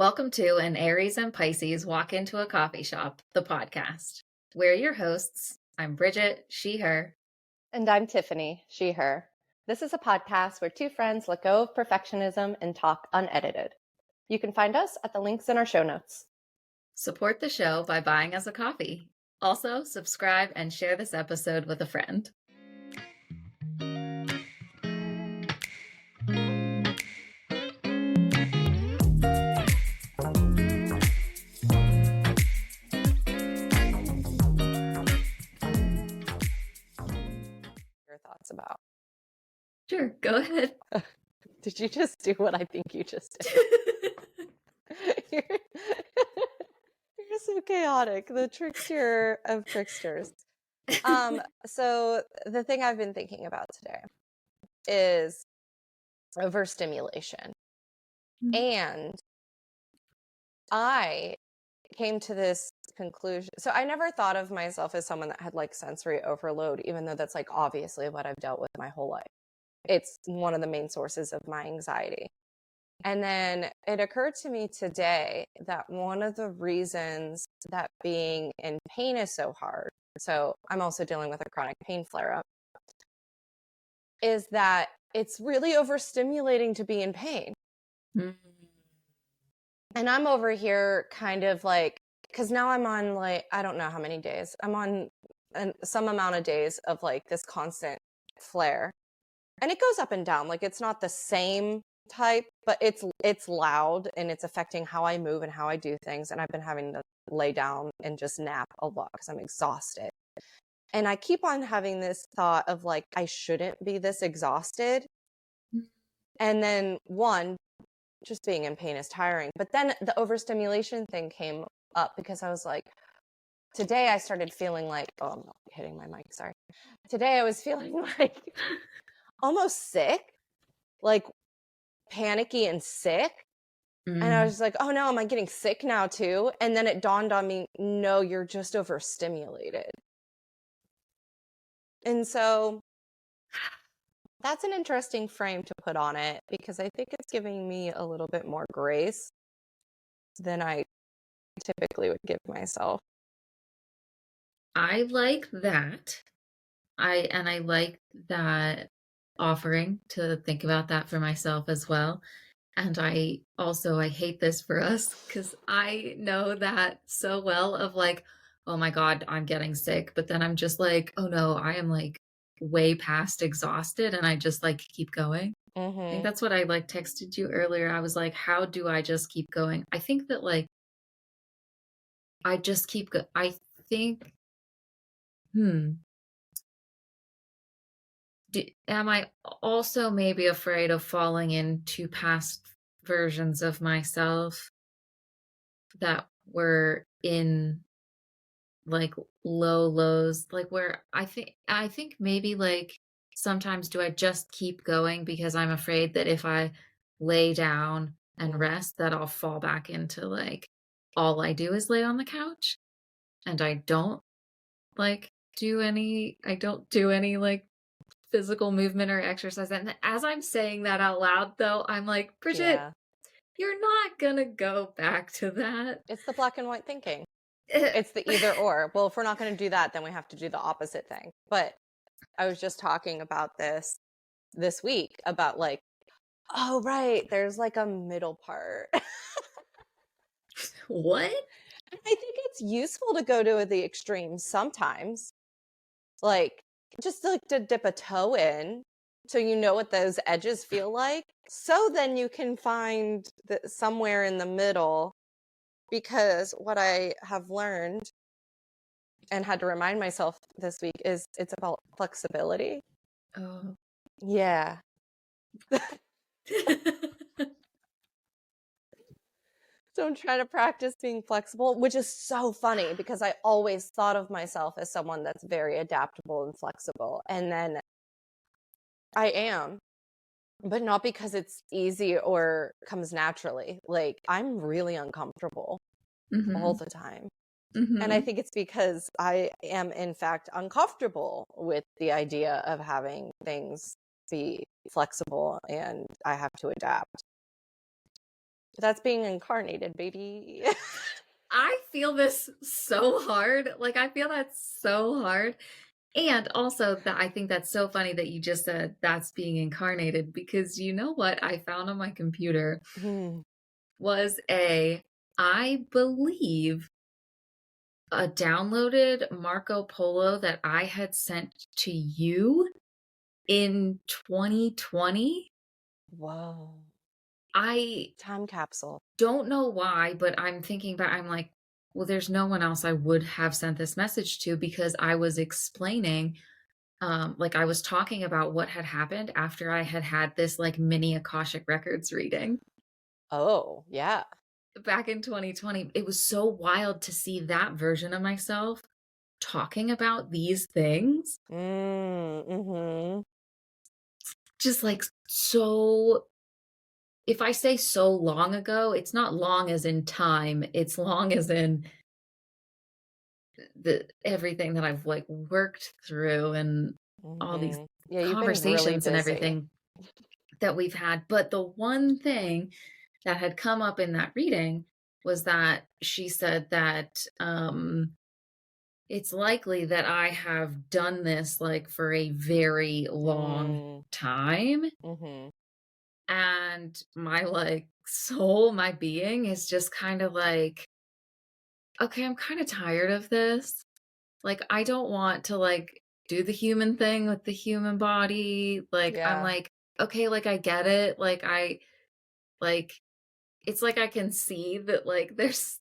Welcome to An Aries and Pisces Walk Into a Coffee Shop, the podcast. We're your hosts. I'm Bridget, she, her. And I'm Tiffany, she, her. This is a podcast where two friends let go of perfectionism and talk unedited. You can find us at the links in our show notes. Support the show by buying us a coffee. Also, subscribe and share this episode with a friend. Your thoughts about. Sure, go ahead. Did you just do what I think you just did? You're so chaotic. The trickster of tricksters. So the thing I've been thinking about today is overstimulation. And I came to this conclusion. So I never thought of myself as someone that had like sensory overload, even though that's like obviously what I've dealt with my whole life. It's one of the main sources of my anxiety. And then it occurred to me today that one of the reasons that being in pain is so hard, so I'm also dealing with a chronic pain flare-up, is that it's really overstimulating to be in pain. Mm-hmm. And I'm over here kind of like, because now I'm on like, I don't know how many days. I'm on some amount of days of like this constant flare. And it goes up and down. Like it's not the same type, but it's loud and it's affecting how I move and how I do things. And I've been having to lay down and just nap a lot because I'm exhausted. And I keep on having this thought of like, I shouldn't be this exhausted. And then one, just being in pain is tiring. But then the overstimulation thing came up because I was like, today I started feeling like, oh, I'm not hitting my mic, sorry. Today I was feeling like almost sick, like panicky and sick. And I was just like, oh no, am I getting sick now too? And then it dawned on me, no, you're just overstimulated. And so that's an interesting frame to put on it because I think it's giving me a little bit more grace than I typically would give myself. I like that. I like that offering to think about that for myself as well. And I hate this for us because I know that so well of like, oh my God, I'm getting sick. But then I'm just like, oh no, I am like way past exhausted and I just like keep going. I think that's what I like texted you earlier. I was like, how do I just keep going? I think that like, I just keep I think, am I also maybe afraid of falling into past versions of myself that were in like low lows, like where I think maybe like sometimes do I just keep going because I'm afraid that if I lay down and rest that I'll fall back into like all I do is lay on the couch and I don't do any like physical movement or exercise. And as I'm saying that out loud though, I'm like, Bridget, you're not gonna go back to that. It's the black and white thinking. It's the either or. Well, if we're not going to do that, then we have to do the opposite thing. But I was just talking about this week about like, oh, right, there's like a middle part. What? I think it's useful to go to the extremes sometimes. Like, just like to dip a toe in so you know what those edges feel like. So then you can find somewhere in the middle. Because what I have learned and had to remind myself this week is it's about flexibility. Oh. Yeah. So I'm trying to practice being flexible, which is so funny because I always thought of myself as someone that's very adaptable and flexible. And then I am, but not because it's easy or comes naturally. Like I'm really uncomfortable all the time. And I think it's because I am, in fact, uncomfortable with the idea of having things be flexible and I have to adapt. That's being incarnated, baby. I feel this so hard. Like, I feel that so hard. And also that I think that's so funny that you just said that's being incarnated because you know what I found on my computer Hmm. was I believe, a downloaded Marco Polo that I had sent to you in 2020. Whoa. I Time capsule. don't know why, but I'm thinking back, I'm like, well, there's no one else I would have sent this message to because I was explaining, like I was talking about what had happened after I had had this like mini Akashic Records reading Oh, yeah. back in 2020. It was so wild to see that version of myself talking about these things, Mm-hmm. just like so. If I say so long ago, it's not long as in time, it's long as in the everything that I've like worked through and all these Mm-hmm. Yeah, you've been really conversations and busy. everything that we've had. But the one thing that had come up in that reading was that she said that it's likely that I have done this like for a very long Mm. time. Mm-hmm. And my like soul, my being is just kind of like, okay, I'm kind of tired of this. Like, I don't want to like do the human thing with the human body. Like, I'm Yeah. like, okay, like I get it. Like it's like I can see that like there's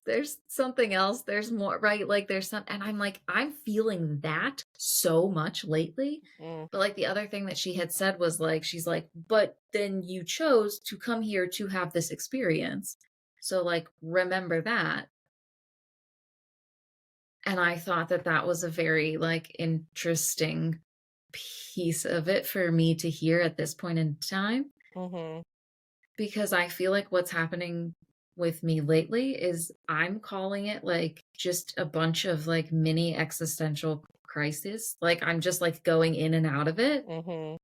something else, there's more, right? Like there's some, and I'm like, I'm feeling that so much lately. Mm. But like the other thing that she had said was like, she's like, but then you chose to come here to have this experience. So like remember that. And I thought that that was a very like interesting piece of it for me to hear at this point in time Mm-hmm. because I feel like what's happening with me lately is I'm calling it like just a bunch of like mini existential crisis. Like I'm just like going in and out of it. Mm-hmm.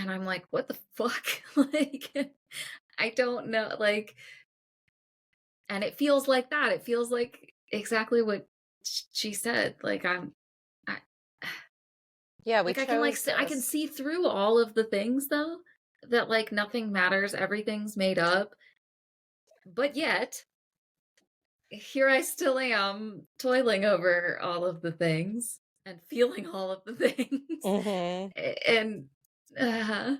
And I'm like, what the fuck? Like, I don't know. Like, and it feels like that. It feels like exactly what she said. Like, I, Yeah, we like, I can like, chose I can this. see through all of the things though, that like nothing matters. Everything's made up. But yet, here I still am toiling over all of the things and feeling all of the things. Mm-hmm. And uh,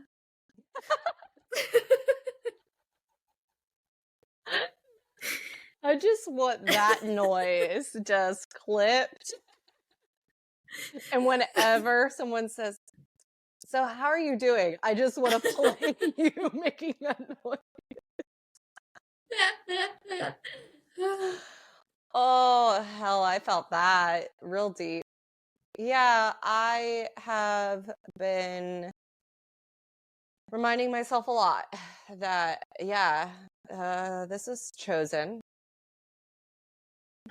I just want that noise just clipped. And whenever someone says, "So how are you doing?" I just want to play you making that noise. Oh, hell, I felt that real deep. Yeah, I have been reminding myself a lot that, yeah, this is chosen.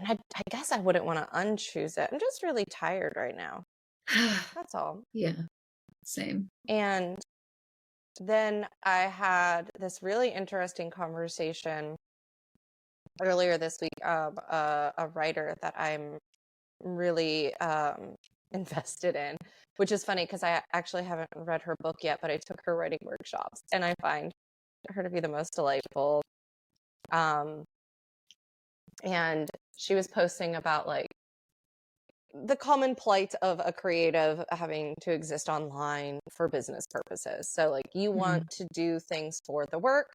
And I guess I wouldn't want to unchoose it. I'm just really tired right now. That's all. Yeah, same. And then I had this really interesting conversation earlier this week of a writer that I'm really invested in, which is funny because I actually haven't read her book yet, but I took her writing workshops and I find her to be the most delightful. Um, and she was posting about like the common plight of a creative having to exist online for business purposes. So, like, you want Mhm. to do things for the work,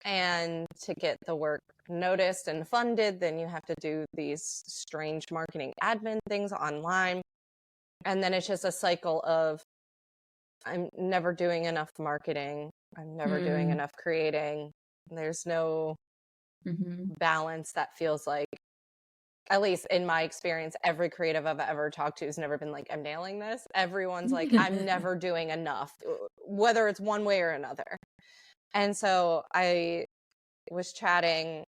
and to get the work noticed and funded, then you have to do these strange marketing admin things online. And then it's just a cycle of I'm never doing enough marketing, I'm never doing Mm. enough creating. There's no Mhm. balance that feels like, at least in my experience, every creative I've ever talked to has never been like, I'm nailing this. Everyone's like, I'm never doing enough, whether it's one way or another. And so I was chatting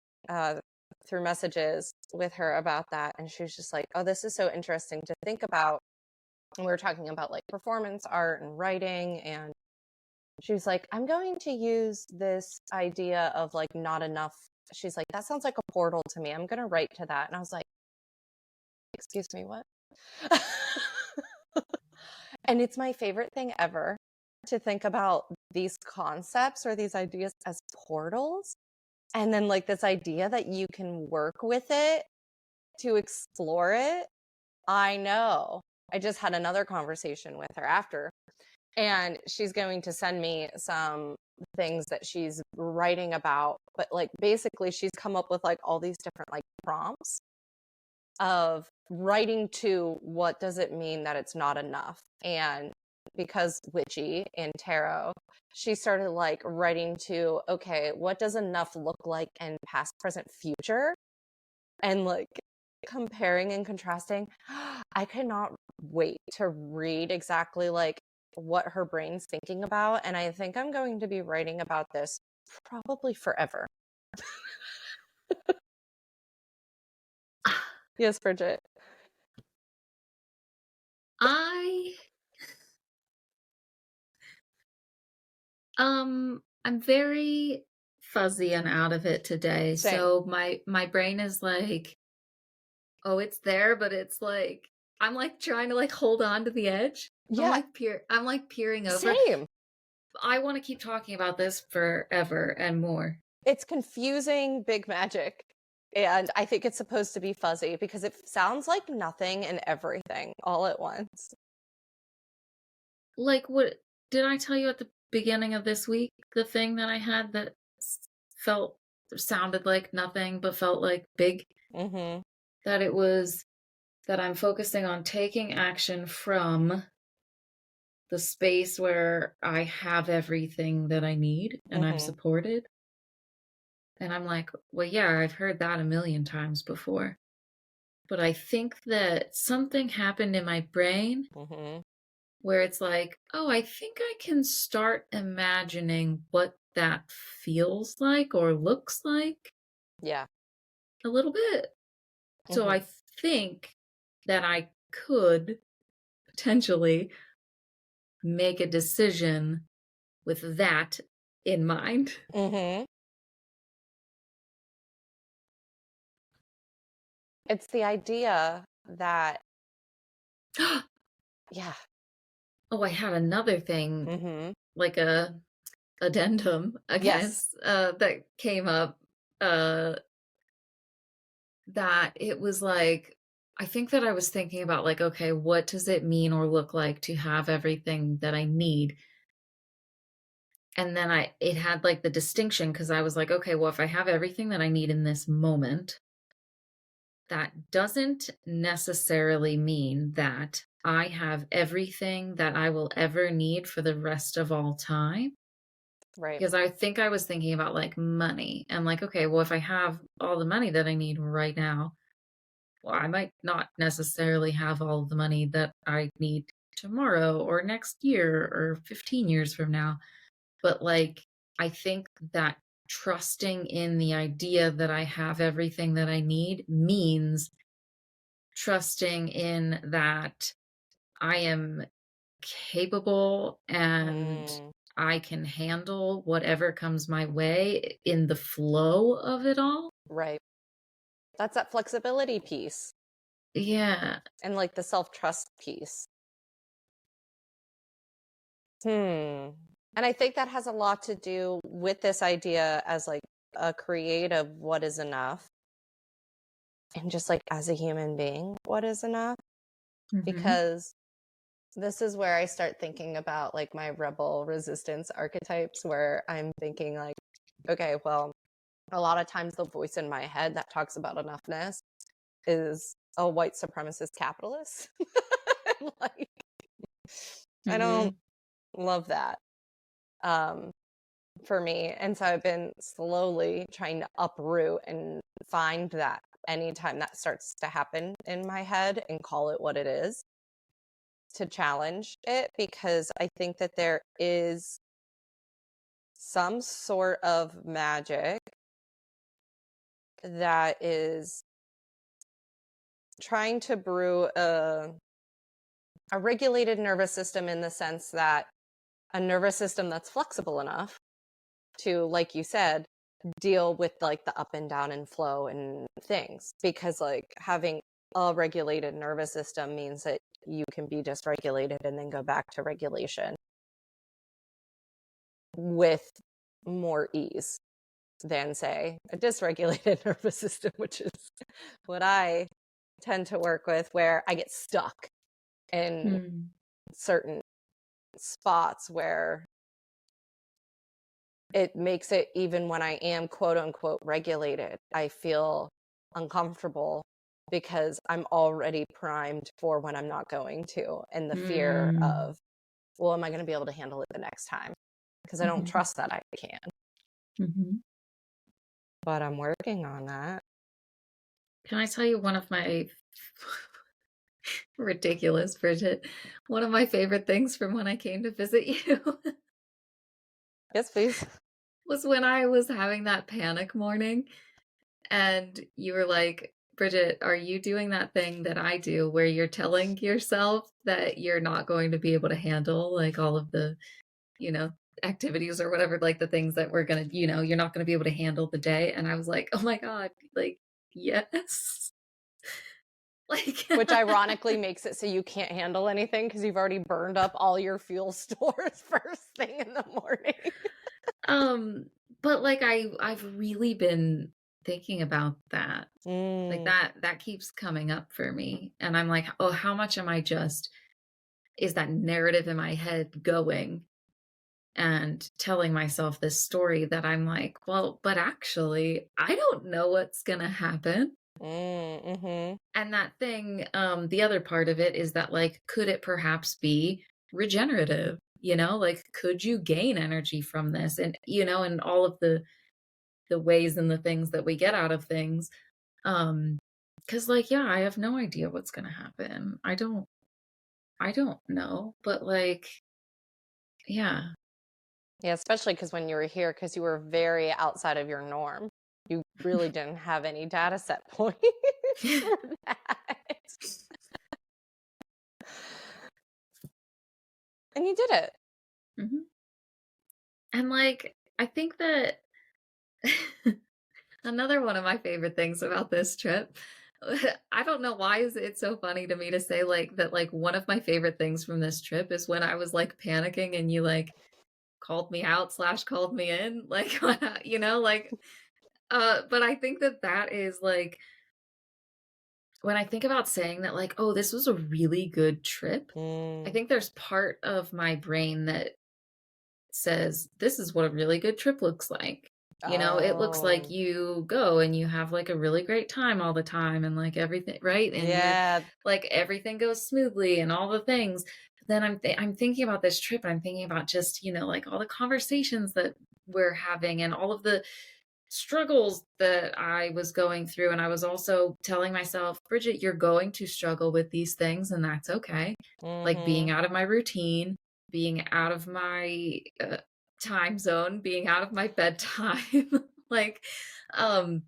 through messages with her about that. And she was just like, oh, this is so interesting to think about. And we were talking about like performance art and writing. And she was like, I'm going to use this idea of like not enough she's like, that sounds like a portal to me. I'm going to write to that. And I was like, excuse me, what? And it's my favorite thing ever to think about these concepts or these ideas as portals. And then like this idea that you can work with it to explore it. I know. I just had another conversation with her after, and she's going to send me some things that she's writing about. But like basically, she's come up with like all these different like prompts of writing to what does it mean that it's not enough. And because witchy in tarot, she started like writing to, okay, what does enough look like in past, present, future? And like comparing and contrasting. I cannot wait to read exactly like what her brain's thinking about. And I think I'm going to be writing about this probably forever. Yes, Bridget. I I'm very fuzzy and out of it today. Same. So my brain is like, oh, it's there, but it's like I'm like trying to like hold on to the edge. Yeah, I'm like peering over. same. I want to keep talking about this forever and more. It's confusing big magic. And I think it's supposed to be fuzzy because it sounds like nothing and everything all at once. Like, what did I tell you at the beginning of this week? The thing that I had that felt sounded like nothing but felt like big? Mm-hmm. That it was that I'm focusing on taking action from the space where I have everything that I need and I'm Mm-hmm. supported. And I'm like, well, yeah, I've heard that a million times before. But I think that something happened in my brain Mm-hmm. where it's like, oh, I think I can start imagining what that feels like or looks like Yeah. a little bit. So Mm-hmm. I think that I could potentially make a decision with that in mind. Mm-hmm. It's the idea that, Oh, yeah. I had another thing, Mm-hmm. like a addendum, I Yes. guess, that came up, uh, that it was like, I think that I was thinking about like, okay, what does it mean or look like to have everything that I need? And then it had like the distinction because I was like, okay, well, if I have everything that I need in this moment, that doesn't necessarily mean that I have everything that I will ever need for the rest of all time. Right. Because I think I was thinking about like money and like, okay, well, if I have all the money that I need right now, well, I might not necessarily have all the money that I need tomorrow or next year or 15 years from now. But like, I think that trusting in the idea that I have everything that I need means trusting in that I am capable and Mm, I can handle whatever comes my way in the flow of it all. right. That's that flexibility piece Yeah. and like the self-trust piece. Hmm. And I think that has a lot to do with this idea as like a creative what is enough and just like as a human being, what is enough? Hmm. Because this is where I start thinking about like my rebel resistance archetypes where I'm thinking like, okay, well, a lot of times the voice in my head that talks about enoughness is a white supremacist capitalist. Like, I don't Hmm. love that um, for me. And so I've been slowly trying to uproot and find that anytime that starts to happen in my head and call it what it is to challenge it because I think that there is some sort of magic that is trying to brew a regulated nervous system in the sense that a nervous system that's flexible enough to, like you said, deal with like the up and down and flow and things, because like having a regulated nervous system means that you can be dysregulated and then go back to regulation with more ease than, say, a dysregulated nervous system, which is what I tend to work with, where I get stuck in Mm. certain spots where it makes it, even when I am quote unquote regulated, I feel uncomfortable because I'm already primed for when I'm not going to, and the fear Mm. of, well, am I going to be able to handle it the next time? Because I don't Mhm. trust that I can. Mhm. But I'm working on that. Can I tell you one of my ridiculous, Bridget, one of my favorite things from when I came to visit you Yes, please. was when I was having that panic morning and you were like, "Bridget, are you doing that thing that I do where you're telling yourself that you're not going to be able to handle like all of the, you know, activities or whatever, like the things that we're gonna, you're not gonna be able to handle the day?" And I was like, "Oh my God, like, yes." Like, Which ironically makes it so you can't handle anything because you've already burned up all your fuel stores first thing in the morning. um, but like I've really been thinking about that. Like Mm, that keeps coming up for me. And I'm like, oh, how much am I just is that narrative in my head going and telling myself this story that I'm like, well, but actually, I don't know what's gonna happen. mm-hmm. And that thing, the other part of it is that like, could it perhaps be regenerative? Like could you gain energy from this? And and all of the ways and the things that we get out of things. Cause like, yeah, I have no idea what's gonna happen. I don't know. But like, yeah. Yeah, especially because when you were here, because you were very outside of your norm, you really didn't have any data set points for that. And you did it. Mhm. And like, I think that another one of my favorite things about this trip, I don't know why is it so funny to me to say like that like one of my favorite things from this trip is when I was like panicking and you like called me out slash called me in like like but I think that that is like when I think about saying that like, oh, this was a really good trip, I Mm. think there's part of my brain that says, "This is what a really good trip looks like." It looks like Oh, you go and you have like a really great time all the time and like everything, right? And you're yeah. like everything goes smoothly and all the things. But then I'm thinking about this trip and I'm thinking about just, like all the conversations that we're having and all of the struggles that I was going through. And I was also telling myself, Bridget, you're going to struggle with these things and that's okay. Like Mm-hmm. being out of my routine, being out of my time zone, being out of my bedtime, like, um,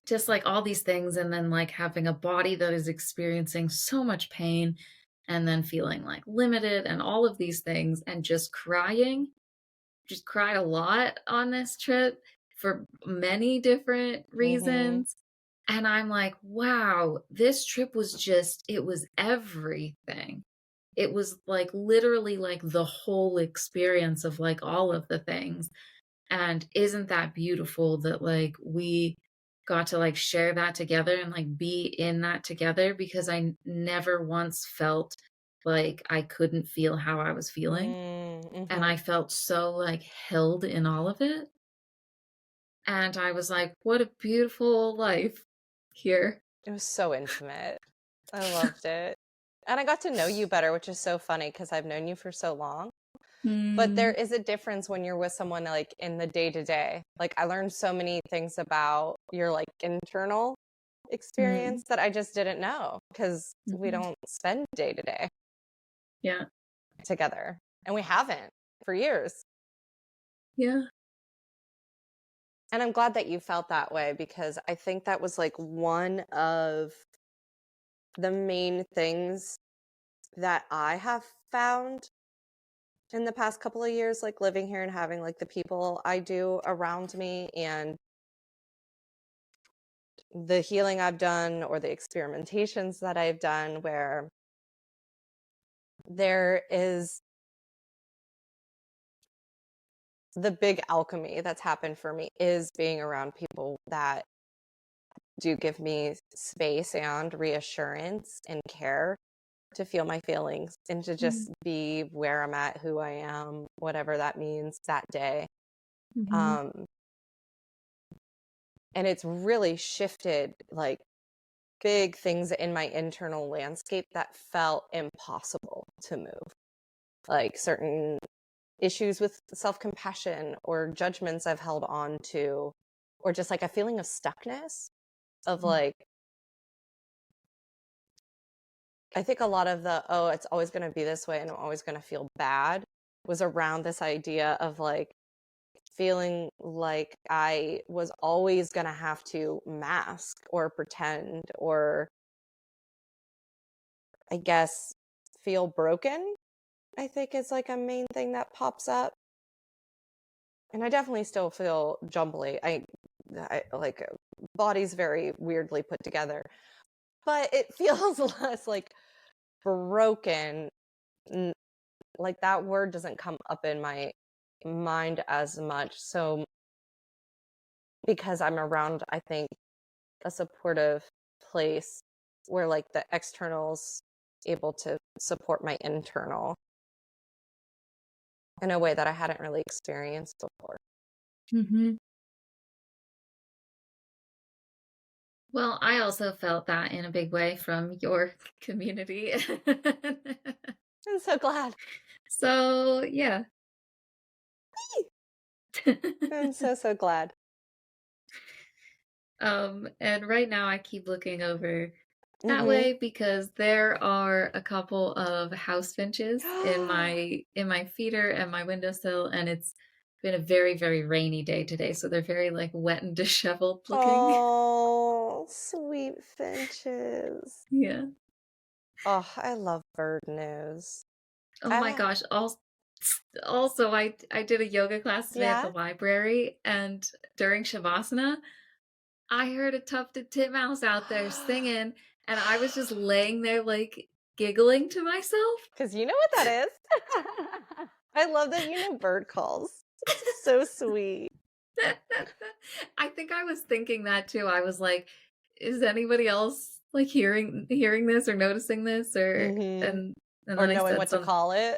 just like all these things. And then like having a body that is experiencing so much pain and then feeling like limited and all of these things and just crying just cried a lot on this trip for many different Mm-hmm. reasons. And I'm like, wow, this trip was just, it was everything. It was like literally like the whole experience of like all of the things. And isn't that beautiful that like we got to like share that together and like be in that together because never once felt like I couldn't feel how I was feeling and Mm-hmm. I felt so, like, held in all of it, and I was like, "What a beautiful life here." It was so intimate. I loved it. And I got to know you better, which is so funny because I've known you for so long. But there Mm, is a difference when you're with someone like in the day to day. Like I learned so many things about your like internal mm, experience that I just didn't know because we mhm. don't spend day to day Yeah, together. And we haven't for years. yeah, And I'm glad that you felt that way because I think that was like one of the main things that I have found in the past couple of years, like living here and having like the people I do around me and the healing I've done or the experimentations that I've done where there is the big alchemy that's happened for me is being around people that do give me space and reassurance and care to feel my feelings and to just be where I'm at, who I am, whatever that means that day. Mm-hmm. Um, and it's really shifted like big things in my internal landscape that felt impossible to move. Like certain issues with self-compassion or judgments I've held on to, or just like a feeling of stuckness of like, I think a lot of the, oh, it's always going to be this way and I'm always going to feel bad was around this idea of like feeling like I was always going to have to mask or pretend or I guess feel broken, I think is like a main thing that pops up. And I definitely still feel jumbly. I like body's very weirdly put together, but it feels less like broken. Like that word doesn't come up in my mind as much. So because I'm around, I think, a supportive place where like the external's able to support my internal in a way that I hadn't really experienced before. Mm-hmm. Well, I also felt that in a big way from your community. I'm so glad. So, yeah. I'm so glad. And right now I keep looking over that Mm-hmm. way because there are a couple of house finches in my feeder and my windowsill, and it's been a very, very rainy day today, so they're very like wet and disheveled looking. Oh, sweet finches. Yeah. Oh, I love bird news. Oh my Ah, gosh. Also, I did a yoga class today at the yeah. library, and during Shavasana, I heard a tufted titmouse out there singing, and I was just laying there like giggling to myself. Because you know what that is. I love that you know bird calls. It's so sweet. I think I was thinking that too. I was like, is anybody else like hearing this or noticing this or Mm-hmm. and Or then I knowing said what to some call it.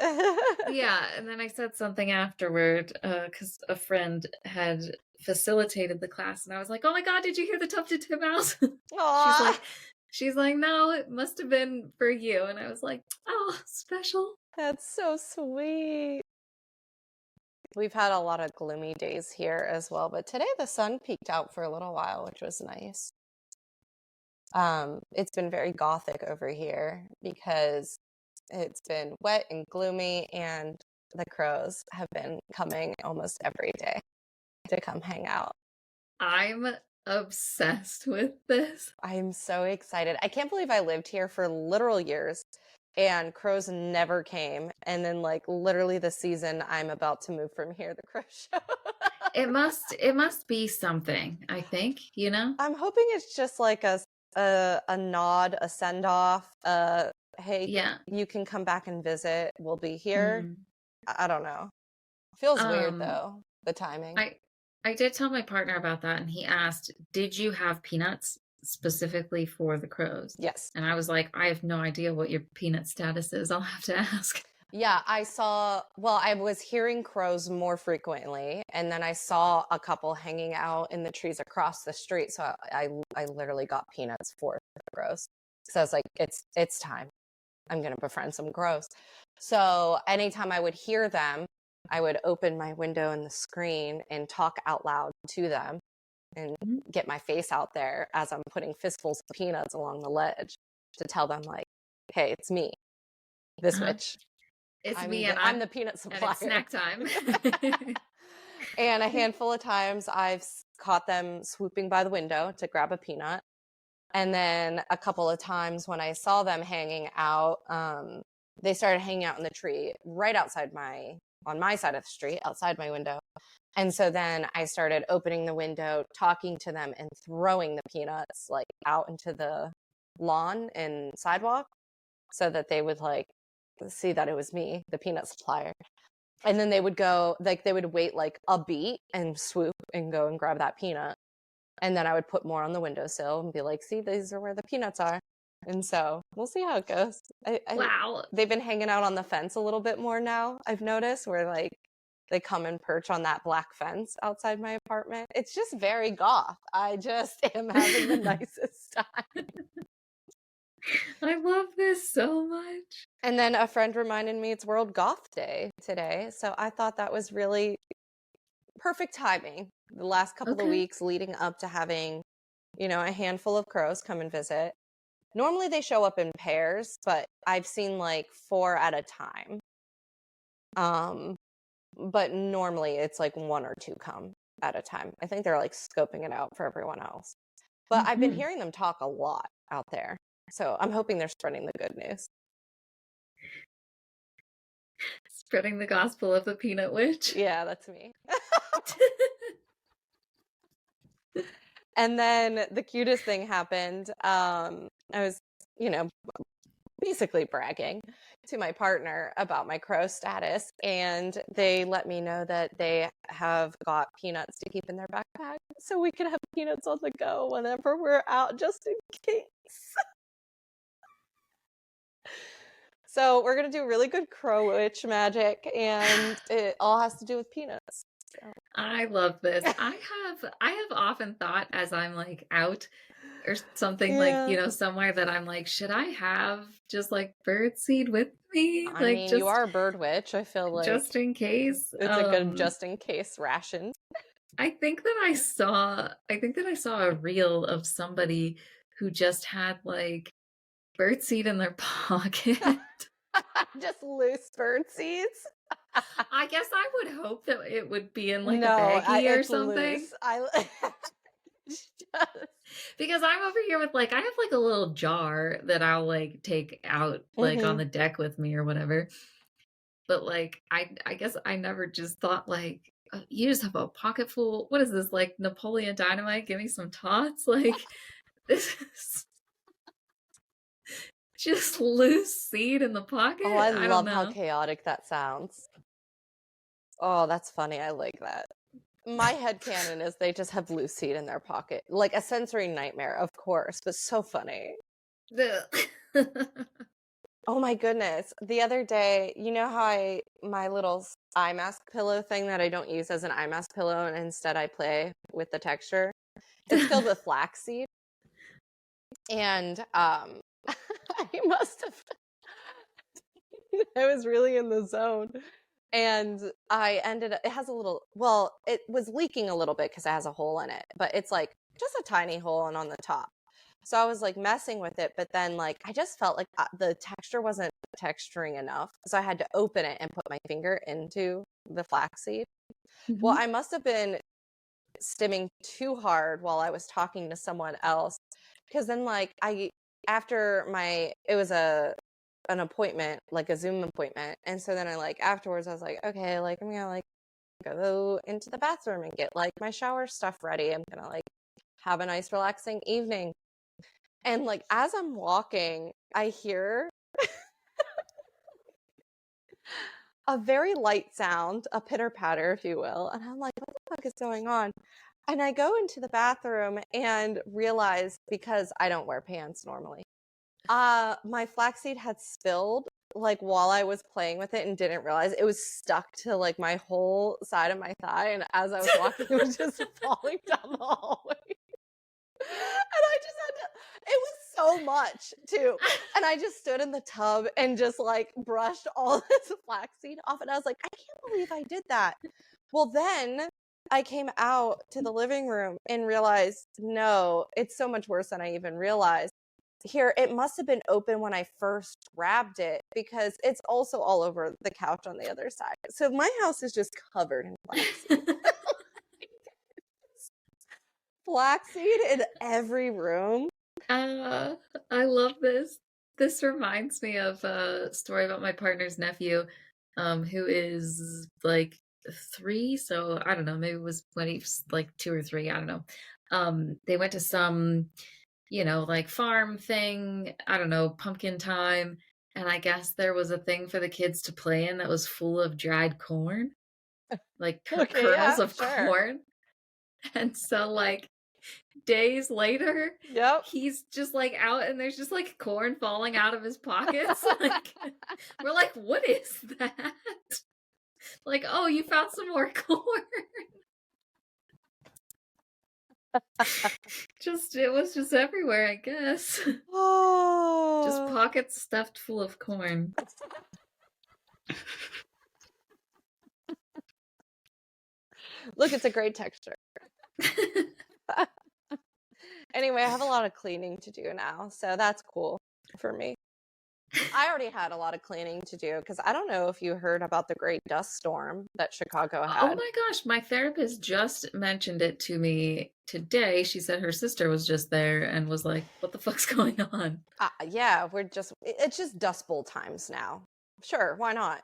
yeah, and then I said something afterward because a friend had facilitated the class, and I was like, "Oh my god, did you hear the tufted tip mouse?" she's Aw, like, she's like, "No, it must have been for you," and I was like, "Oh, special." that's so sweet. We've had a lot of gloomy days here as well, but today the sun peeked out for a little while, which was nice. It's been very gothic over here because it's been wet and gloomy, and the crows have been coming almost every day to come hang out. I'm obsessed with this. I'm so excited. I can't believe I lived here for literal years and crows never came. And then, like, literally the season I'm about to move from here, the crows show. It must be something, I think, you know? I'm hoping it's just like a nod, a send off. Hey, Yeah. you can come back and visit. We'll be here. Mm. I don't know. Feels weird Um though, the timing. I I did tell my partner about that, and he asked, "Did you have peanuts specifically for the crows?" Yes. And I was like, "I have no idea what your peanut status is. I'll have to ask." Yeah, well, I was hearing crows more frequently, and then I saw a couple hanging out in the trees across the street. So I literally got peanuts for the crows. So I was like, it's time. I'm gonna befriend some crows. So anytime I would hear them, I would open my window in the screen and talk out loud to them and Mhm. get my face out there as I'm putting fistfuls of peanuts along the ledge to tell them like, hey, it's me, this Uh-huh. witch. It's I'm me, the and I'm the peanut it's supplier. snack time. And a handful of times I've caught them swooping by the window to grab a peanut. And then a couple of times when I saw them hanging out, they started hanging out in the tree right outside my on my side of the street outside my window. And so then I started opening the window, talking to them, and throwing the peanuts like out into the lawn and sidewalk so that they would like see that it was me, the peanut supplier. And then they would go, like, they would wait like a beat and swoop and go and grab that peanut. And then I would put more on the windowsill and be like, see, these are where the peanuts are. And so we'll see how it goes. Wow. They've been hanging out on the fence a little bit more now, I've noticed, where like they come and perch on that black fence outside my apartment. It's just very goth. I just am having the nicest time. I love this so much. And then a friend reminded me it's World Goth Day today. So I thought that was really perfect timing. The last couple of weeks leading up to having, you know, a handful of crows come and visit. Normally they show up in pairs, but I've seen like 4 at a time. But normally it's like 1 or 2 come at a time. I think they're like scoping it out for everyone else. But I've been hearing them talk a lot out there. So I'm hoping they're spreading the good news. Spreading the gospel of the peanut witch. Yeah, that's me. And then the cutest thing happened. I was, you know, basically bragging to my partner about my crow status, and they let me know that they have got peanuts to keep in their backpack so we can have peanuts on the go whenever we're out, just in case. So we're gonna do really good crow witch magic, and it all has to do with peanuts. So. I love this. I have often thought as I'm like out or something like, you know, somewhere that I'm like, should I have just like birdseed with me? I like mean, just, you are a bird witch. I feel like just in case. it's a good just in case ration. I think that I saw a reel of somebody who just had like birdseed in their pocket. Just loose bird seeds. I guess I would hope that it would be in like a baggie or something. Because I'm over here with like, I have like a little jar that I'll like take out like on the deck with me or whatever. But like, I guess I never just thought like, you just have a pocket full. What is this, like Napoleon Dynamite? Give me some tots. Like, this is just loose seed in the pocket. Oh, I love don't know. how chaotic that sounds. Oh, that's funny. I like that. My headcanon is they just have loose seed in their pocket. Like a sensory nightmare, of course, but so funny. Oh my goodness. The other day, you know how my little eye mask pillow thing that I don't use as an eye mask pillow and instead I play with the texture? It's filled with flaxseed. And I must have I was really in the zone. And I ended up, it has a little, well, it was leaking a little bit because it has a hole in it, but it's like just a tiny hole and on the top. So I was like messing with it, but then like I just felt like the texture wasn't texturing enough. So I had to open it and put my finger into the flaxseed. Well, I must have been stimming too hard while I was talking to someone else, because then like it was an appointment, like a Zoom appointment. And so then I like afterwards I was like, okay, like I'm gonna like go into the bathroom and get like my shower stuff ready. I'm gonna like have a nice relaxing evening. And like as I'm walking, I hear a very light sound, a pitter patter, if you will. And I'm like, what the fuck is going on? And I go into the bathroom and realize, because I don't wear pants normally, my flaxseed had spilled like while I was playing with it and didn't realize it was stuck to like my whole side of my thigh. And as I was walking, it was just falling down the hallway. And I just had to, it was so much too. And I just stood in the tub and just like brushed all this flaxseed off. And I was like, I can't believe I did that. Well, then I came out to the living room and realized, no, it's so much worse than I even realized. Here, it must have been open when I first grabbed it because it's also all over the couch on the other side. So my house is just covered in flaxseed. Flaxseed in every room. I love this. This reminds me of a story about my partner's nephew. who is like 3, so I don't know, maybe it was when he was like 2 or 3, I don't know. They went to some, like farm thing, I don't know, pumpkin time, and I guess there was a thing for the kids to play in that was full of dried corn, like Okay, kernels yeah, of sure. corn. And so like days later, Yep. he's just like out and there's just like corn falling out of his pockets. Like we're like, what is that? Like, oh, you found some more corn. It was just everywhere, I guess. Just Oh, pockets stuffed full of corn. look, it's a great texture. Anyway, I have a lot of cleaning to do now, so that's cool for me. I already had a lot of cleaning to do because I don't know if you heard about the great dust storm that Chicago Oh had. my gosh, my therapist just mentioned it to me today. She said her sister was just there and was like, what the fuck's going on? Yeah, it's just dust bowl times now. Sure, why not?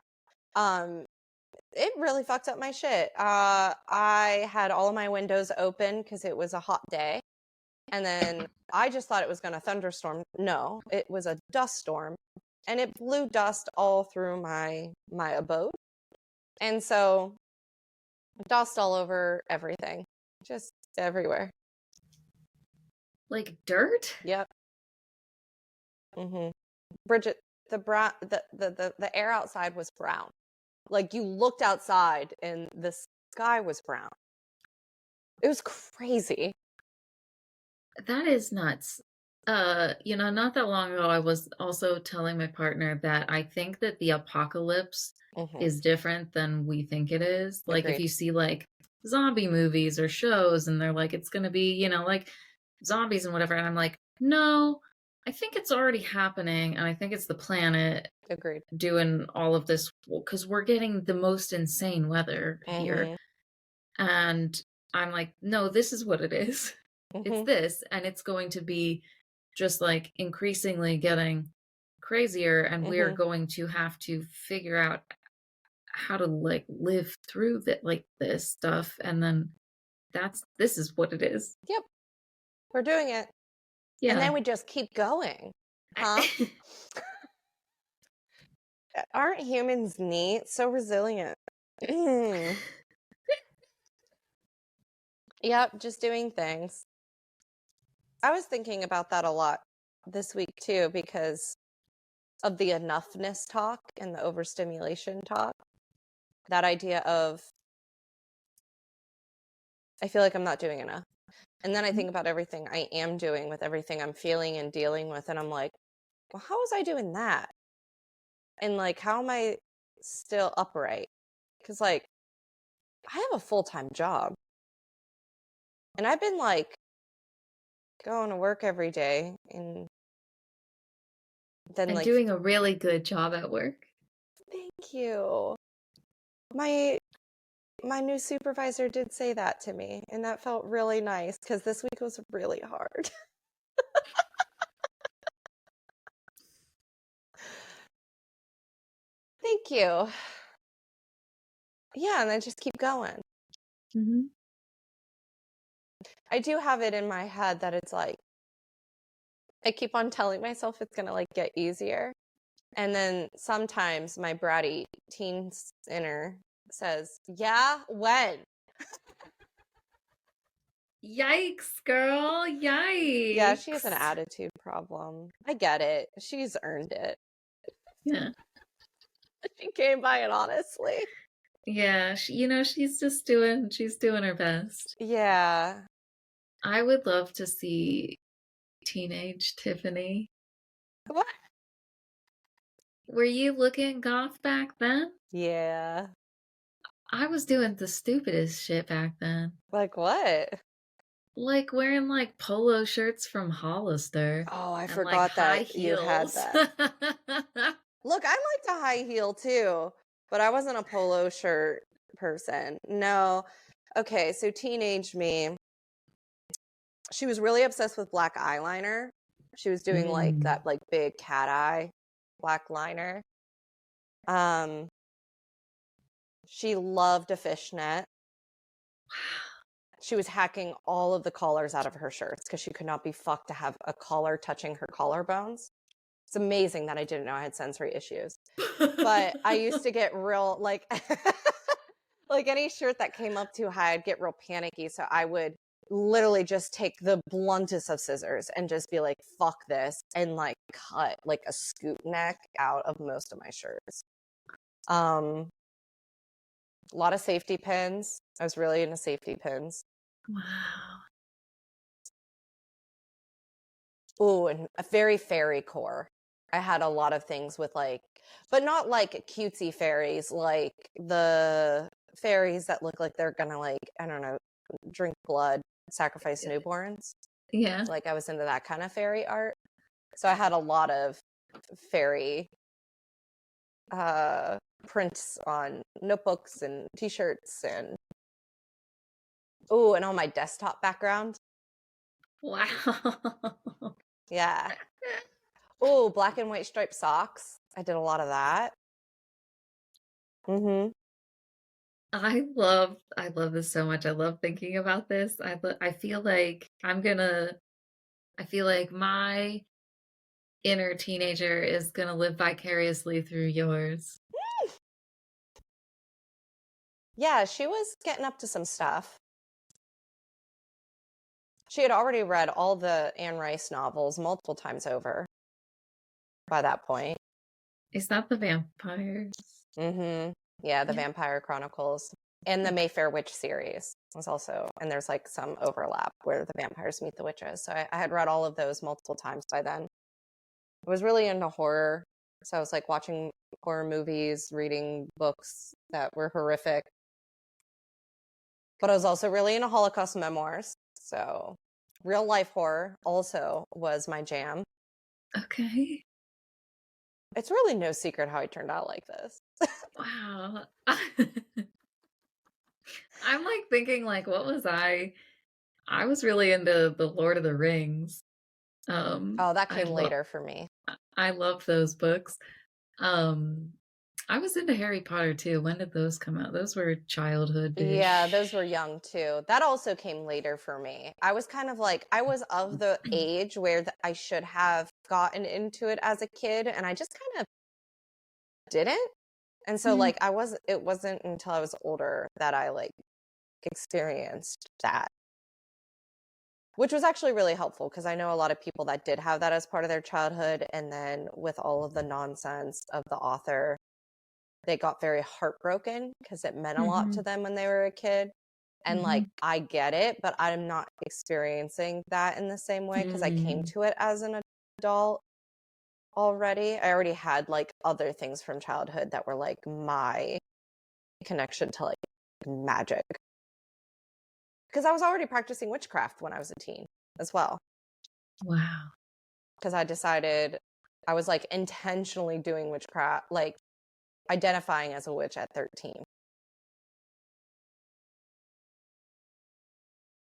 Um, it really fucked up my shit. I had all of my windows open because it was a hot day. And then I just thought it was going to thunderstorm. No, it was a dust storm, and it blew dust all through my abode. And so dust all over everything, just everywhere. Like dirt? Yep. Bridget, the air outside was brown. Like you looked outside and the sky was brown. It was crazy. That is nuts. Not that long ago, I was also telling my partner that I think that the apocalypse Hmm. is different than we think it is. Like, if Agreed. you see like zombie movies or shows and they're like, it's going to be, like zombies and whatever. And I'm like, no, I think it's already happening. And I think it's the planet Agreed. doing all of this because we're getting the most insane weather here. Hmm. And I'm like, no, this is what it is. It's Hmm. this. And it's going to be just like increasingly getting crazier. And we are Hmm. going to have to figure out how to like live through that, like this stuff. And then this is what it is. Yep, we're doing it. And Yeah. then we just keep going. Huh? Aren't humans neat? So resilient. Yep, just doing things. I was thinking about that a lot this week too because of the enough-ness talk and the overstimulation talk. That idea of, I feel like I'm not doing enough. And then I think about everything I am doing with everything I'm feeling and dealing with. And I'm like, well, how was I doing that? And like, how am I still upright? Because like, I have a full-time job. And I've been like going to work every day and then And like, doing a really good job at work. thank you. My new supervisor did say that to me, and that felt really nice because this week was really hard. Thank you. Yeah, and then just keep going. Mm-hmm. I do have it in my head that it's like, I keep on telling myself it's gonna like get easier. And then sometimes my bratty teen inner says, yeah, when? Yikes, girl. Yeah, she has an Yikes. attitude problem. I get it. She's earned it. Yeah. She came by it honestly. Yeah, she's doing her best. Yeah. I would love to see teenage Tiffany. What? Were you looking goth back then? Yeah. I was doing the stupidest shit back then. Like what? Like wearing like polo shirts from Hollister Oh, I and like forgot high that you had heels. that. Look, I liked a high heel too, but I wasn't a polo shirt person. No. Okay, so teenage me, she was really obsessed with black eyeliner. She was doing like Mm. that like big cat eye black liner. Um She loved a fishnet. She was hacking all of the collars out of her shirts because she could not be fucked to have a collar touching her collarbones. It's amazing that I didn't know I had sensory issues. But I used to get real, like, like any shirt that came up too high, I'd get real panicky. So I would literally just take the bluntest of scissors and just be like, fuck this, and like cut like a scoop neck out of most of my shirts. A lot of safety pins. I was really into safety pins. Wow. Oh, and a very fairy core. I had a lot of things with like, but not like cutesy fairies, like the fairies that look like they're gonna like, I don't know, drink blood, sacrifice newborns. Yeah. Like I was into that kind of fairy art. So I had a lot of fairy prints on notebooks and t-shirts and on my desktop background. Wow. Yeah. Oh, black and white striped socks. I did a lot of that. Mm-hmm. I love this so much. I love thinking about this. I feel like I feel like my inner teenager is gonna live vicariously through yours. Yeah, she was getting up to some stuff. She had already read all the Anne Rice novels multiple times over by that point. Is that the vampires? Mm-hmm. Yeah, the Yeah. Vampire Chronicles and the Mayfair Witch series was also, and there's like some overlap where the vampires meet the witches. So I had read all of those multiple times by then. I was really into horror. So I was like watching horror movies, reading books that were horrific. But I was also really into Holocaust memoirs. So real life horror also was my jam. Okay. It's really no secret how I turned out like this. Wow. I'm like thinking like what was I? I was really into the Lord of the Rings. Oh, that I came love later for me. I love those books. Um I was into Harry Potter too. When did those come out? Those were Yeah, those childhood-ish. were young too. That also came later for me. I was kind of like, I was of the age where I should have gotten into it as a kid, and I just kind of didn't. And so, Mm, like, it wasn't until I was older that I like experienced that, which was actually really helpful because I know a lot of people that did have that as part of their childhood. And then with all of the nonsense of the author, they got very heartbroken because it meant a lot to mhm, them when they were a kid. And like, mhm, I get it, but I'm not experiencing that in the same way because I came mm. to it as an adult already. I already had like other things from childhood that were like my connection to like magic because I was already practicing witchcraft when I was a teen as well. Wow. Because I decided I was like intentionally doing witchcraft, like identifying as a witch at 13.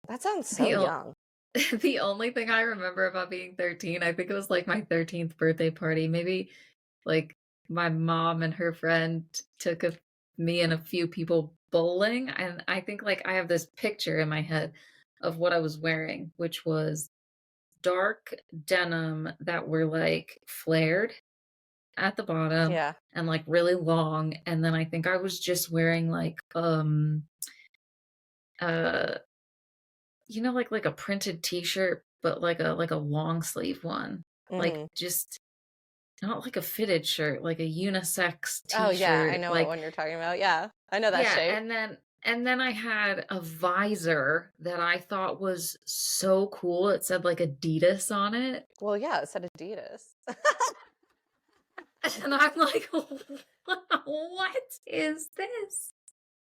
That sounds so The o young. the only thing I remember about being 13, I think it was, like, my 13th birthday party. Maybe, like, my mom and her friend took me and a few people bowling, and I think, like, I have this picture in my head of what I was wearing, which was dark denim that were, like, flared at the bottom Yeah. and, like, really long, and then I think I was just wearing, like, uh like a printed t-shirt, but like a long sleeve one. Like, Hmm. just not like a fitted shirt, like a unisex Oh yeah, I t-shirt, know what like one you're talking about. Yeah, I know that yeah, shape. and then I had a visor that I thought was so cool. It said, like, Adidas on it, Well, yeah, it said Adidas. and I'm like, "What is this?"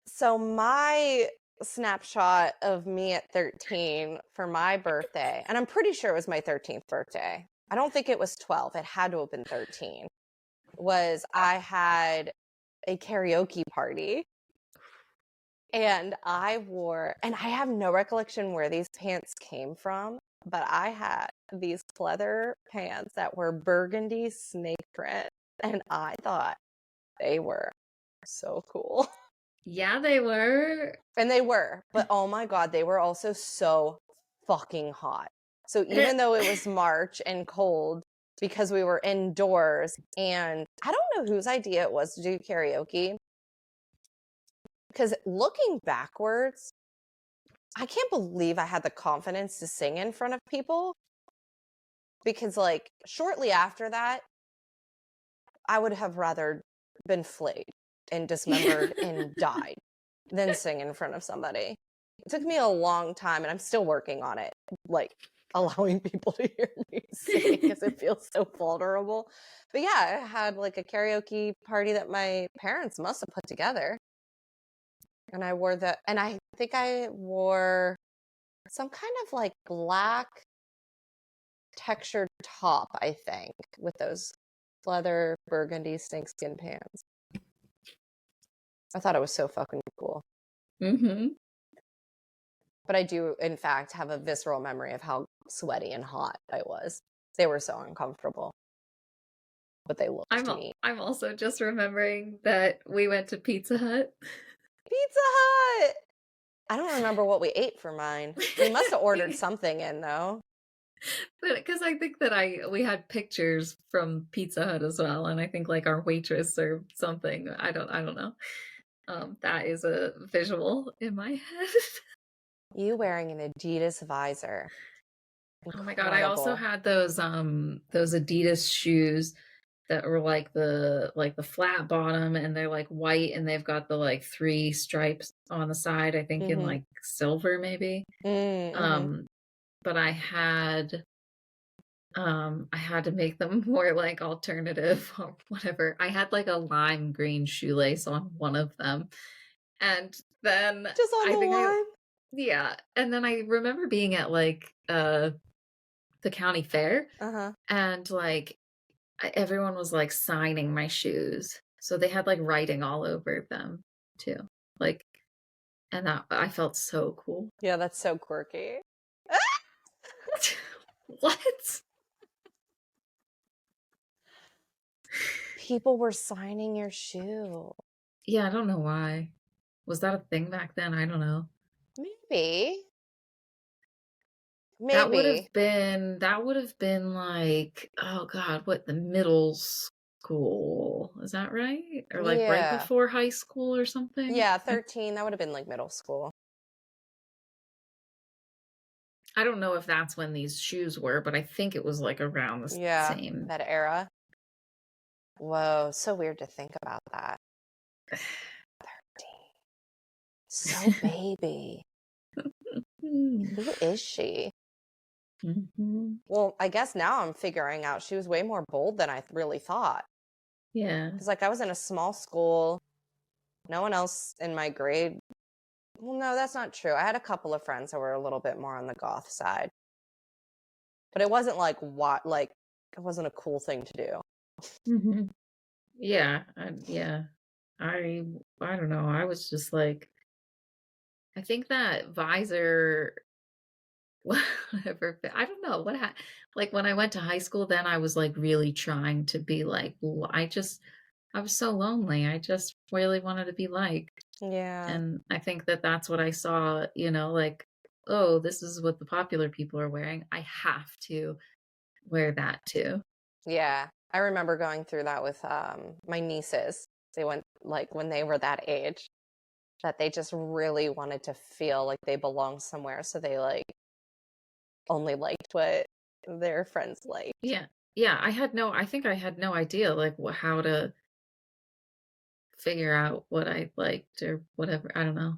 So my snapshot of me at 13 for my birthday, and I'm pretty sure it was my 13th birthday. I don't think it was 12. It had to have been 13. Was I had a karaoke party and and I have no recollection where these pants came from, but I had these pleather pants that were burgundy snake print, and I thought they were so cool. Yeah, they were. And they were, but oh my God, they were also so fucking hot. So even though it was March and cold, because we were indoors, and I don't know whose idea it was to do karaoke, because looking backwards, I can't believe I had the confidence to sing in front of people, because like shortly after that, I would have rather been flayed and dismembered and died than sing in front of somebody. It took me a long time, and I'm still working on it, like allowing people to hear me sing because it feels so vulnerable. But yeah, I had like a karaoke party that my parents must have put together. And I wore and I think I wore some kind of like black textured top, I think, with those leather burgundy snakeskin pants. I thought it was so fucking cool. Mm-hmm. But I do, in fact, have a visceral memory of how sweaty and hot I was. They were so uncomfortable, but they looked neat. I'm also just remembering that we went to Pizza Hut. Pizza Hut! I don't remember what we ate for mine. We must have ordered something in, though. But because I think that we had pictures from Pizza Hut as well, and I think like our waitress served something. I don't know. That is a visual in my head. You wearing an Adidas visor. Oh my God, I also Incredible. had those Adidas shoes that were like the flat bottom, and they're like white, and they've got the like three stripes on the side, I think in Mm-hmm. like silver maybe. Mm-hmm. Um but I had to make them more like alternative or whatever. I had like a lime green shoelace on one of them. And then Just on I the think I one. yeah, and then I remember being at like the county fair, Uh-huh. and like everyone was like signing my shoes. So they had like writing all over them too. Like, and that I felt so cool. Yeah, that's so quirky. What? People were signing your shoe. Yeah, I don't know why. Was that a thing back then? I don't know. Maybe. Maybe. That would have been like, oh God, what, the middle school. Is that right? Or like right Yeah. before high school or something? Yeah, 13. That would have been like middle school. I don't know if that's when these shoes were, but I think it was like around the Yeah, same. that era. Whoa, so weird to think about that. 13. So baby. Who is she? Mhm. Well, I guess now I'm figuring out she was way more bold than I really thought. Yeah. Because, like, I was in a small school. No one else in my grade. Well, no, that's not true. I had a couple of friends that were a little bit more on the goth side. But it wasn't like, what, like, it wasn't a cool thing to do. Mhm. Yeah. Yeah. I I don't know. I was just like, I think that visor whatever. I don't know like when I went to high school, then I was like really trying to be like, I was so lonely. I just really wanted to be liked. Yeah. And I think that that's what I saw, like, oh, this is what the popular people are wearing. I have to wear that too. Yeah. I remember going through that with my nieces. They went, like, when they were that age, that they just really wanted to feel like they belonged somewhere. So they, like, only liked what their friends liked. Yeah. Yeah. I think I had no idea like how to figure out what I liked or whatever. I don't know.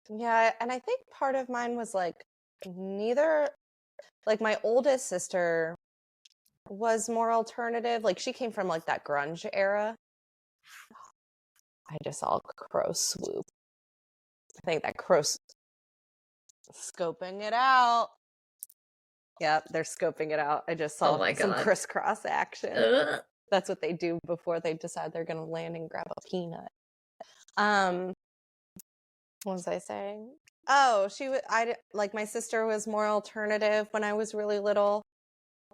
Yeah. And I think part of mine was like, neither, like, my oldest sister was more alternative. Like, she came from like that grunge era. I just saw a crow swoop. I think that crow's scoping it out. Yep, they're scoping it out. I just Oh saw my some God. crisscross action. Ugh. That's what they do before they decide they're going to land and grab a peanut. Um, what was I saying? Oh, like, my sister was more alternative when I was really little.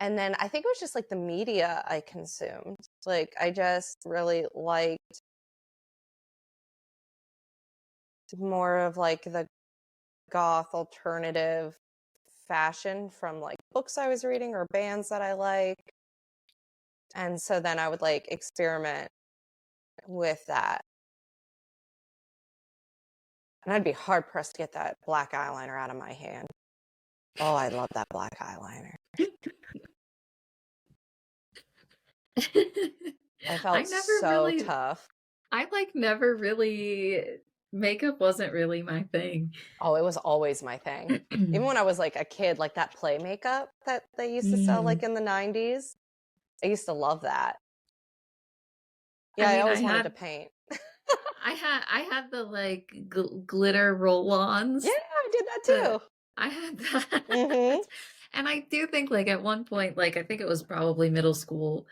And then I think it was just like the media I consumed. Like, I just really liked more of like the goth alternative fashion from like books I was reading or bands that I like. And so then I would like experiment with that. And I'd be hard pressed to get that black eyeliner out of my hand. Oh, I love that black eyeliner. I I felt never so really, tough. I like never really, makeup wasn't really my thing. Oh, it was always my thing. Even when I was like a kid, like that play makeup that they used to sell like Mm. in the 90s, I used to love that. I Yeah, I mean, always wanted to paint. I had the like glitter Yeah, roll-ons. I did that The too. I had that. Mm-hmm. And I do think like at one point, like I think it was probably middle school,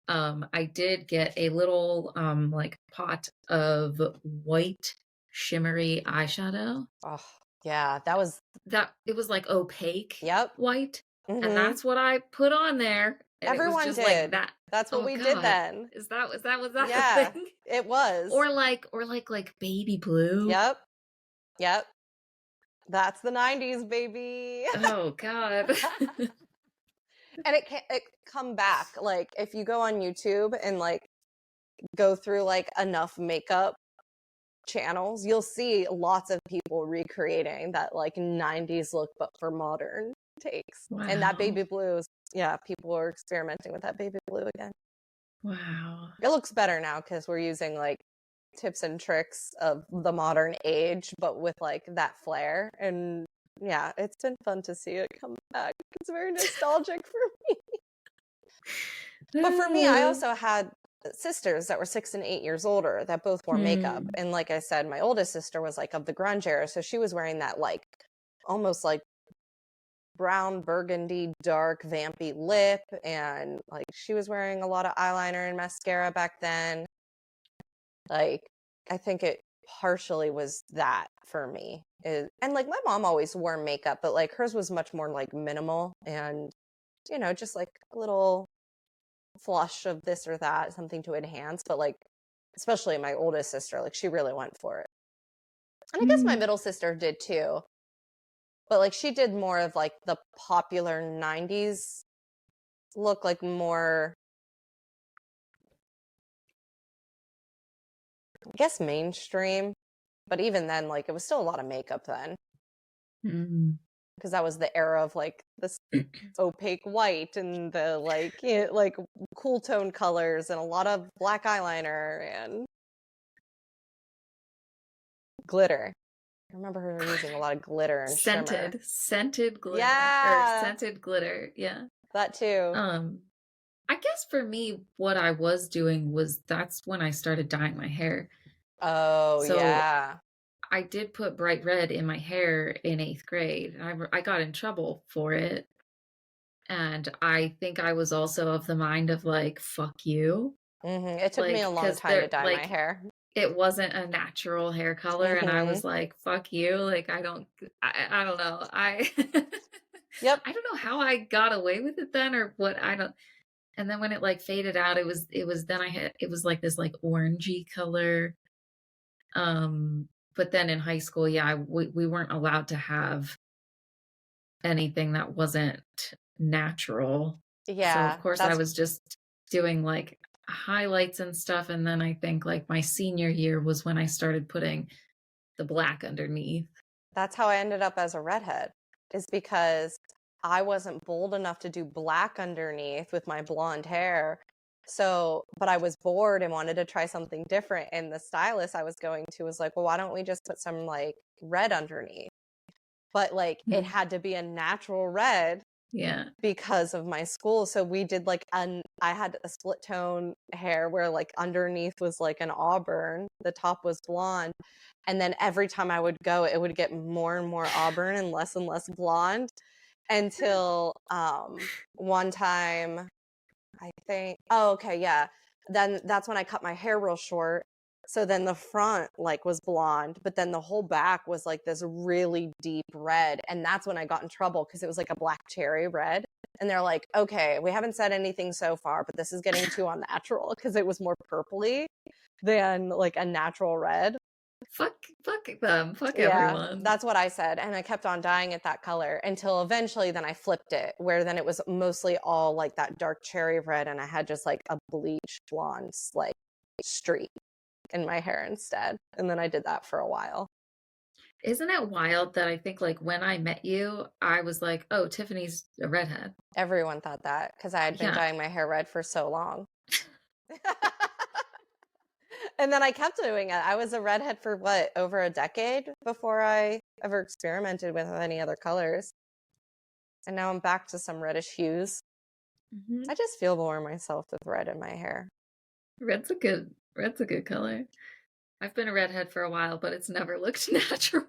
I did get a little like pot of white shimmery eyeshadow. Oh, yeah, that was, That it was like opaque yep. white, and Mm-hmm. that's what I put on there, and it was Everyone just like did. that. That's what Oh we did God, then. was that a Yeah, thing? it was. Or like baby blue. Yep. Yep. That's the 90s, baby. Oh God. And it come back. Like if you go on YouTube and like go through like enough makeup channels, you'll see lots of people recreating that like 90s look but for modern takes. And that Wow. baby blue is, yeah, people are experimenting with that baby blue again. Wow. It looks better now because we're using like tips and tricks of the modern age, but with like that flair. And yeah, it's been fun to see it come back. It's very nostalgic for me. But for me, I also had sisters that were 6 and 8 years older that both wore makeup. Hmm. And like I said, my oldest sister was like of the grunge era. So she was wearing that like almost like brown burgundy dark vampy lip, and like she was wearing a lot of eyeliner and mascara back then. Like I think it partially was that for me. And like my mom always wore makeup, but like hers was much more like minimal and just like a little flush of this or that, something to enhance. But like especially my oldest sister, like she really went for it. And I guess my Hmm. middle sister did too. But like she did more of like the popular 90s look, like more, I guess, mainstream. But even then, like it was still a lot of makeup then, Hmm. because that was the era of like this opaque white and the like cool tone colors and a lot of black eyeliner and glitter. I remember her using a lot of glitter and shimmer. Scented glitter or Yeah, scented glitter. Yeah. that too. Um, I guess for me, what I was doing was that's when I started dyeing my hair. Oh, So yeah. I did put bright red in my hair in eighth grade. I got in trouble for it. And I think I was also of the mind of like, fuck you. It took me a Like, long because time to there, dye my like, hair. it wasn't a natural hair color. And I hmm was like, fuck you. Like, I don't know. Yep. I don't know how I got away with it then or what. I don't. And then when it like faded out, then it was like this like orangey color. But then in high school, yeah, we weren't allowed to have anything that wasn't natural. So of Yeah, course I that's was just doing like highlights and stuff. And then I think like my senior year was when I started putting the black underneath. that's how I ended up as a redhead, is because I wasn't bold enough to do black underneath with my blonde hair. So, but I was bored and wanted to try something different. And the stylist I was going to was like, well, why don't we just put some like red underneath? But like it Mm. had to be a natural red Yeah. because of my school. So we did like I had a split tone hair where like underneath was like an auburn, the top was blonde. And then every time I would go, it would get more and more auburn and less blonde until one time I think, oh, okay, yeah. Then that's when I cut my hair real short. So then the front like was blonde, but then the whole back was like this really deep red. And that's when I got in trouble because it was like a black cherry red. And they're like, okay, we haven't said anything so far, but this is getting too unnatural because it was more purpley than like a natural red. Fuck them. Fuck Yeah, everyone. that's what I said. And I kept on dyeing it that color until eventually then I flipped it, where then it was mostly all like that dark cherry red, and I had just like a bleach blonde like streak in my hair instead. And then I did that for a while. Isn't it wild that I think like when I met you, I was like, oh, Tiffany's a redhead. Everyone thought that because I had been Yeah. dyeing my hair red for so long. And then I kept doing it. I was a redhead for what, over a decade before I ever experimented with any other colors. And now I'm back to some reddish hues. Hmm. I just feel more myself with red in my hair. Red's a good color. I've been a redhead for a while, but it's never looked natural.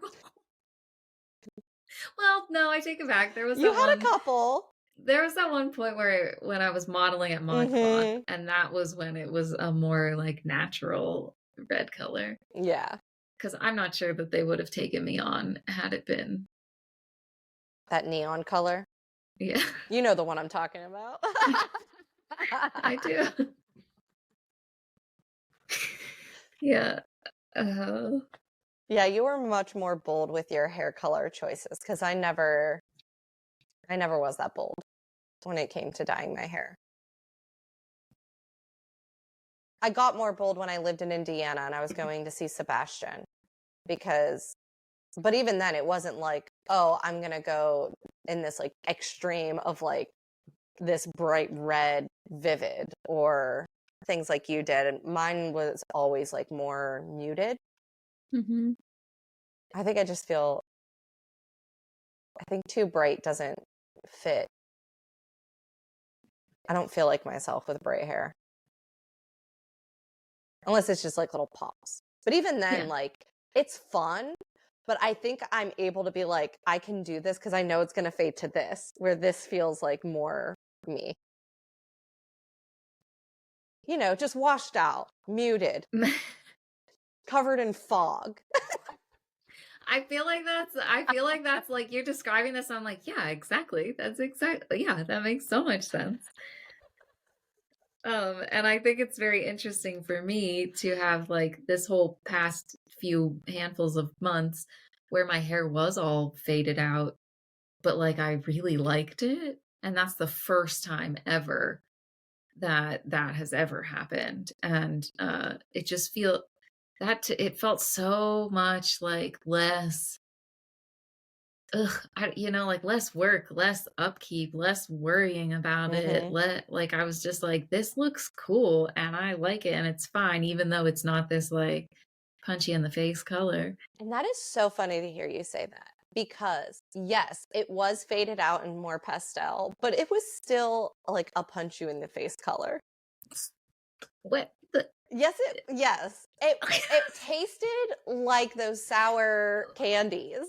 Well, no, I take it back. You had a couple. There was that one point where when I was modeling at ModCloth, Mm-hmm. and that was when it was a more like natural red color. Yeah. Because I'm not sure that they would have taken me on had it been. That neon color. Yeah, You know the one I'm talking about. I do. Yeah. Uh, Yeah, you were much more bold with your hair color choices because I never was that bold when it came to dyeing my hair. I got more bold when I lived in Indiana and I was going to see Sebastian because, but even then it wasn't like, oh, I'm going to go in this like extreme of like this bright red vivid or things like you did. And mine was always like more muted. mhm. I think I just feel, I think too bright doesn't fit. I don't feel like myself with bright hair. Unless it's just like little pops. But even then, Yeah. like, it's fun. But I think I'm able to be like, I can do this because I know it's going to fade to this, where this feels like more me. You know, just washed out, muted, covered in fog. I feel like that's like you're describing this. I'm like, yeah, exactly. That's exactly, yeah, that makes so much sense. And I think it's very interesting for me to have like this whole past few handfuls of months where my hair was all faded out, but like I really liked it. And that's the first time ever that that has ever happened. And it just feel it felt so much like less you know, like less work, less upkeep, less worrying about it. Mm-hmm. Like I was just like, this looks cool and I like it and it's fine, even though it's not this like punchy in the face color. And that is so funny to hear you say that because, yes, it was faded out and more pastel, but it was still like a punch you in the face color. What the Yes. It tasted like those sour candies.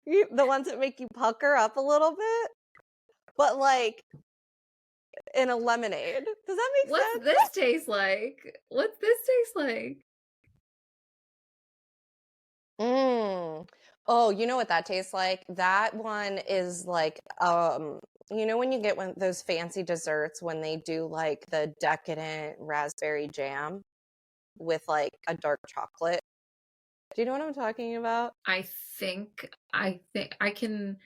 The ones that make you pucker up a little bit, but like in a lemonade. Does that make what's sense? this taste like? What's this taste like? Mm. Oh, you know what that tastes like? That one is like you know when you get one those fancy desserts when they do like the decadent raspberry jam with like a dark chocolate. Do you know what I'm talking about? I think I can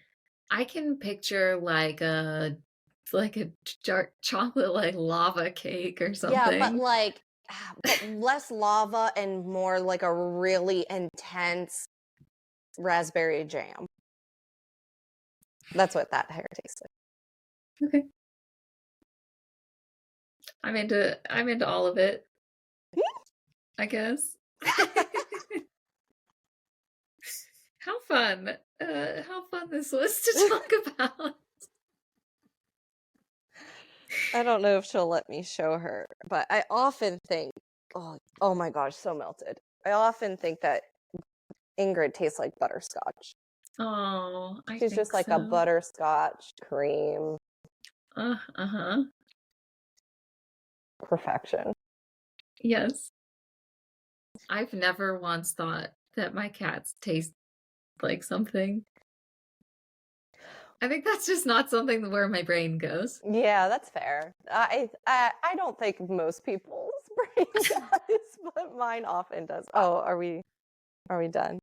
picture like a dark chocolate like lava cake or Yeah, but something. like but less lava and more like a really intense raspberry jam. That's what that hair tastes Okay. I'm into all of it, I guess. like. How fun this was to talk about. I don't know if she'll let me show her, but I often think, oh my gosh, so melted. I often think that Ingrid tastes like butterscotch. Oh, I She's just think like a so. butterscotch cream Uh-huh. perfection. Yes. I've never once thought that my cats taste like something. I think that's just not something where my brain goes. Yeah, that's fair. I don't think most people's brain does, but mine often does. Oh, are we done?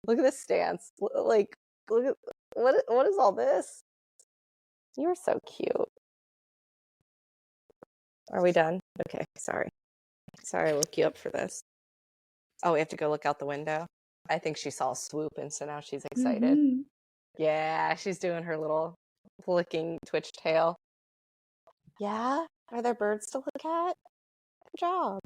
Look at this stance. Like, look at what is all this? You're so cute. Are we done? Okay, sorry. Sorry I woke you up for this. Oh, we have to go look out the window. I think she saw a swoop, and so now she's excited. Mhm. Yeah, she's doing her little flicking twitch tail. Yeah? Are there birds to look at? Good job.